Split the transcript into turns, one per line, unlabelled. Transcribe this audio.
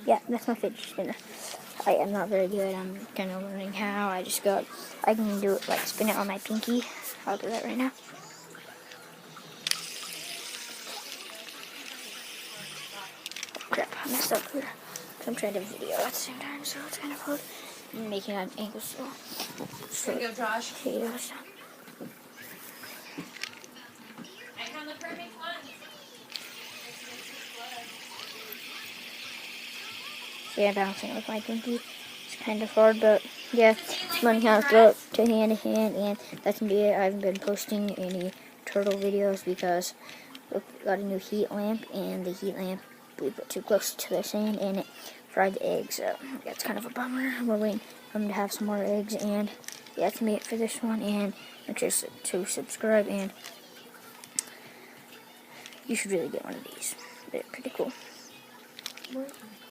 Yeah, that's my fidget spinner. I am not very good. I'm kind of learning how. I can do it, like, spin it on my pinky. I'll do that right now. Oh, crap, I messed up here. I'm trying to video at the same time, so it's kind of hard. I'm making an angle so.
There you go, Josh.
Potatoes.
I found the perfect one.
So yeah, bouncing with my pinky. It's kind of hard, but yeah, learning how to throw it to hand, and that's gonna be it. I haven't been posting any turtle videos because we got a new heat lamp, and the heat lamp we put too close to the sand, and it fried the eggs. So yeah, it's kind of a bummer. We're waiting for them to have some more eggs, and yeah, that's gonna be it for this one. And make sure to subscribe, and you should really get one of these. They're pretty cool.